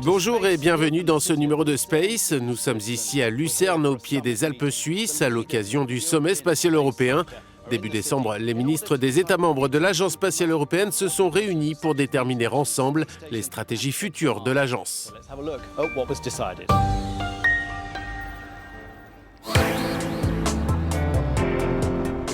Bonjour et bienvenue dans ce numéro de Space. Nous sommes ici à Lucerne, au pied des Alpes suisses, à l'occasion du sommet spatial européen. Début décembre, les ministres des États membres de l'Agence spatiale européenne se sont réunis pour déterminer ensemble les stratégies futures de l'agence.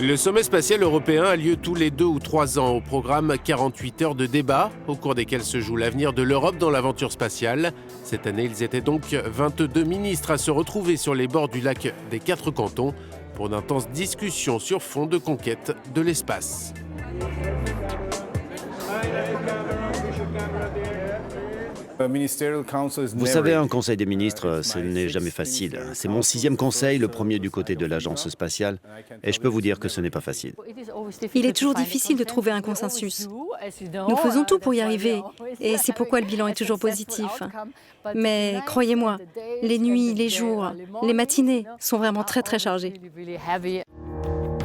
Le sommet spatial européen a lieu tous les 2 ou 3 ans. Au programme, 48 heures de débat, au cours desquelles se joue l'avenir de l'Europe dans l'aventure spatiale. Cette année, ils étaient donc 22 ministres à se retrouver sur les bords du lac des 4 cantons pour d'intenses discussions sur fond de conquête de l'espace. Vous savez, un conseil des ministres, ce n'est jamais facile. C'est mon 6e conseil, le premier du côté de l'agence spatiale, et je peux vous dire que ce n'est pas facile. Il est toujours difficile de trouver un consensus. Nous faisons tout pour y arriver, et c'est pourquoi le bilan est toujours positif. Mais croyez-moi, les nuits, les jours, les matinées sont vraiment très chargés.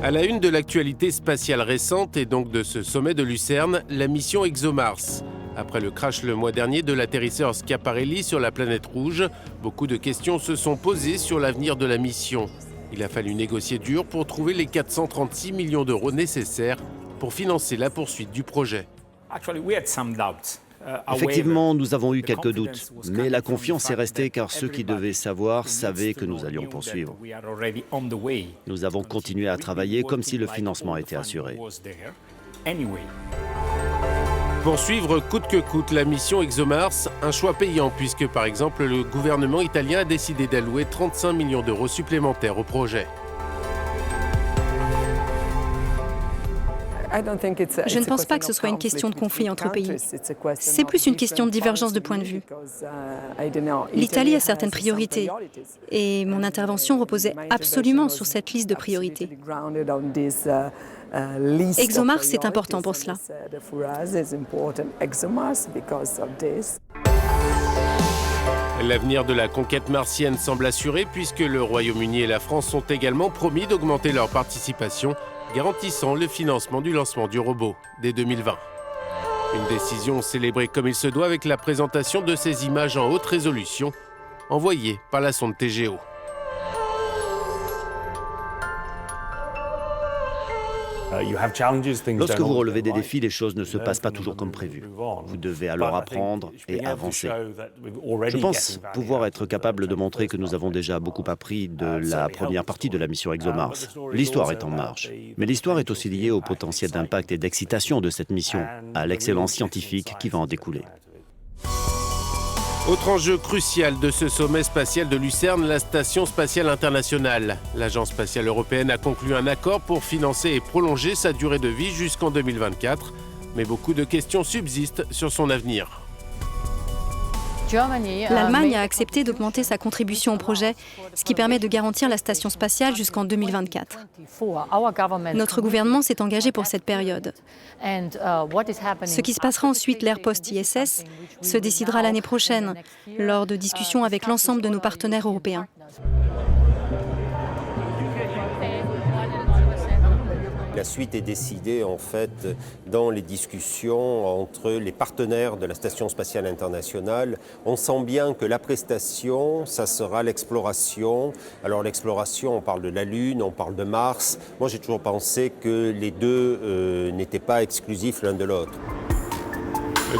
À la une de l'actualité spatiale récente et donc de ce sommet de Lucerne, la mission ExoMars. Après le crash le mois dernier de l'atterrisseur Schiaparelli sur la planète rouge, beaucoup de questions se sont posées sur l'avenir de la mission. Il a fallu négocier dur pour trouver les 436 millions d'euros nécessaires pour financer la poursuite du projet. Effectivement, nous avons eu quelques doutes, mais la confiance est restée car ceux qui devaient savoir savaient que nous allions poursuivre. Nous avons continué à travailler comme si le financement était assuré. Poursuivre coûte que coûte la mission ExoMars, un choix payant puisque par exemple le gouvernement italien a décidé d'allouer 35 millions d'euros supplémentaires au projet. Je ne pense pas que ce soit une question de conflit entre pays. C'est plus une question de divergence de point de vue. L'Italie a certaines priorités et mon intervention reposait absolument sur cette liste de priorités. ExoMars, c'est important pour cela. L'avenir de la conquête martienne semble assuré puisque le Royaume-Uni et la France ont également promis d'augmenter leur participation, garantissant le financement du lancement du robot dès 2020. Une décision célébrée comme il se doit avec la présentation de ces images en haute résolution envoyées par la sonde TGO. Lorsque vous relevez des défis, les choses ne se passent pas toujours comme prévu. Vous devez alors apprendre et avancer. Je pense pouvoir être capable de montrer que nous avons déjà beaucoup appris de la première partie de la mission ExoMars. L'histoire est en marche, mais l'histoire est aussi liée au potentiel d'impact et d'excitation de cette mission, à l'excellence scientifique qui va en découler. Autre enjeu crucial de ce sommet spatial de Lucerne, la Station spatiale internationale. L'Agence spatiale européenne a conclu un accord pour financer et prolonger sa durée de vie jusqu'en 2024, mais beaucoup de questions subsistent sur son avenir. L'Allemagne a accepté d'augmenter sa contribution au projet, ce qui permet de garantir la station spatiale jusqu'en 2024. Notre gouvernement s'est engagé pour cette période. Ce qui se passera ensuite, l'ère post-ISS, se décidera l'année prochaine, lors de discussions avec l'ensemble de nos partenaires européens. La suite est décidée en fait dans les discussions entre les partenaires de la Station spatiale internationale. On sent bien que la prestation, ça sera l'exploration. Alors l'exploration, on parle de la Lune, on parle de Mars. Moi j'ai toujours pensé que les deux n'étaient pas exclusifs l'un de l'autre.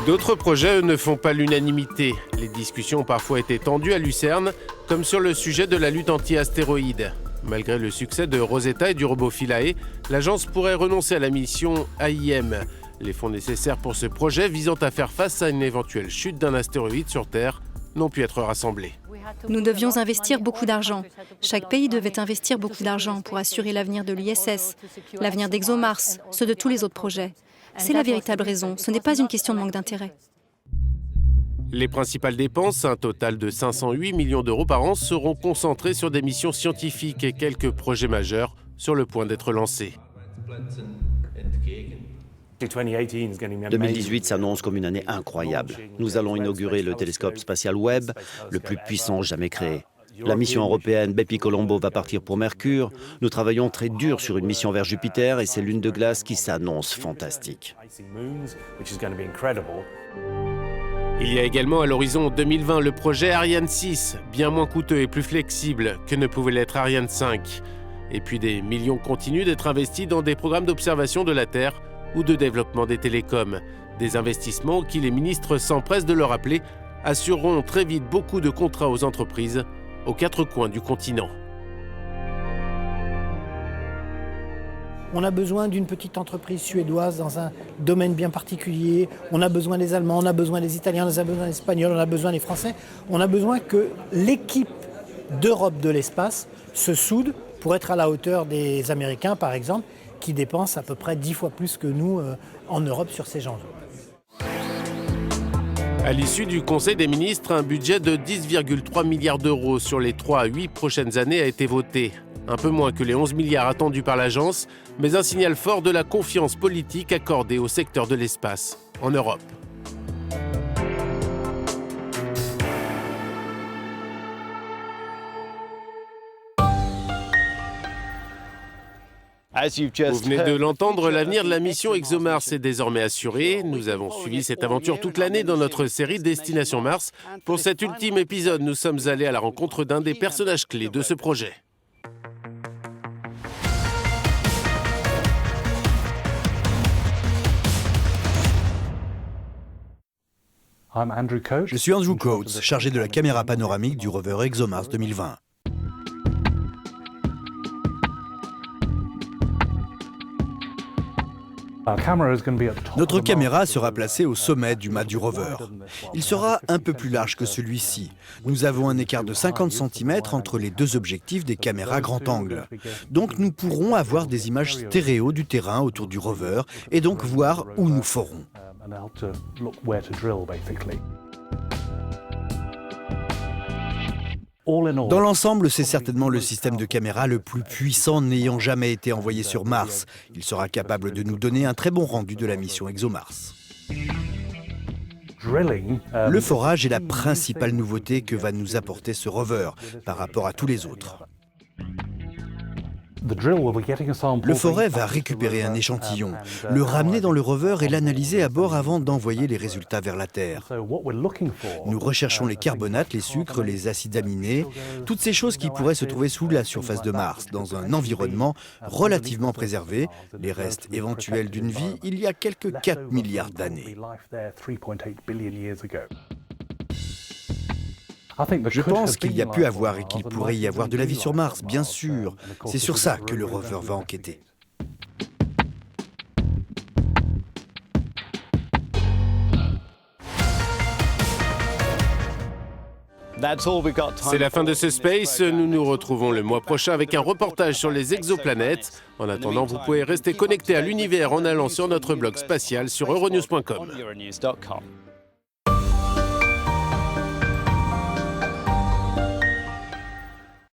D'autres projets, eux, ne font pas l'unanimité. Les discussions ont parfois été tendues à Lucerne, comme sur le sujet de la lutte anti-astéroïdes. Malgré le succès de Rosetta et du robot Philae, l'agence pourrait renoncer à la mission AIM. Les fonds nécessaires pour ce projet visant à faire face à une éventuelle chute d'un astéroïde sur Terre n'ont pu être rassemblés. Nous devions investir beaucoup d'argent. Chaque pays devait investir beaucoup d'argent pour assurer l'avenir de l'ISS, l'avenir d'ExoMars, ceux de tous les autres projets. C'est la véritable raison, ce n'est pas une question de manque d'intérêt. Les principales dépenses, un total de 508 millions d'euros par an, seront concentrées sur des missions scientifiques et quelques projets majeurs sur le point d'être lancés. 2018 s'annonce comme une année incroyable. Nous allons inaugurer le télescope spatial Webb, le plus puissant jamais créé. La mission européenne Bepi Colombo va partir pour Mercure. Nous travaillons très dur sur une mission vers Jupiter et c'est lune de glace qui s'annonce fantastique. Il y a également à l'horizon 2020 le projet Ariane 6, bien moins coûteux et plus flexible que ne pouvait l'être Ariane 5. Et puis des millions continuent d'être investis dans des programmes d'observation de la Terre ou de développement des télécoms. Des investissements qui, les ministres s'empressent de le rappeler, assureront très vite beaucoup de contrats aux entreprises aux quatre coins du continent. On a besoin d'une petite entreprise suédoise dans un domaine bien particulier. On a besoin des Allemands, on a besoin des Italiens, on a besoin des Espagnols, on a besoin des Français. On a besoin que l'équipe d'Europe de l'espace se soude pour être à la hauteur des Américains, par exemple, qui dépensent à peu près 10 fois plus que nous en Europe sur ces enjeux. À l'issue du Conseil des ministres, un budget de 10,3 milliards d'euros sur les 3 à 8 prochaines années a été voté. Un peu moins que les 11 milliards attendus par l'agence, mais un signal fort de la confiance politique accordée au secteur de l'espace en Europe. Vous venez de l'entendre, l'avenir de la mission ExoMars est désormais assuré. Nous avons suivi cette aventure toute l'année dans notre série Destination Mars. Pour cet ultime épisode, nous sommes allés à la rencontre d'un des personnages clés de ce projet. Je suis Andrew Coates, chargé de la caméra panoramique du rover ExoMars 2020. Notre caméra sera placée au sommet du mât du rover. Il sera un peu plus large que celui-ci. Nous avons un écart de 50 cm entre les deux objectifs des caméras grand angle. Donc nous pourrons avoir des images stéréo du terrain autour du rover et donc voir où nous forons. Dans l'ensemble, c'est certainement le système de caméra le plus puissant n'ayant jamais été envoyé sur Mars. Il sera capable de nous donner un très bon rendu de la mission ExoMars. Le forage est la principale nouveauté que va nous apporter ce rover par rapport à tous les autres. Le forêt va récupérer un échantillon, le ramener dans le rover et l'analyser à bord avant d'envoyer les résultats vers la Terre. Nous recherchons les carbonates, les sucres, les acides aminés, toutes ces choses qui pourraient se trouver sous la surface de Mars, dans un environnement relativement préservé, les restes éventuels d'une vie il y a quelques 4 milliards d'années. Je pense qu'il y a pu avoir et qu'il pourrait y avoir de la vie sur Mars, bien sûr. C'est sur ça que le rover va enquêter. C'est la fin de ce Space. Nous nous retrouvons le mois prochain avec un reportage sur les exoplanètes. En attendant, vous pouvez rester connecté à l'univers en allant sur notre blog spatial sur euronews.com.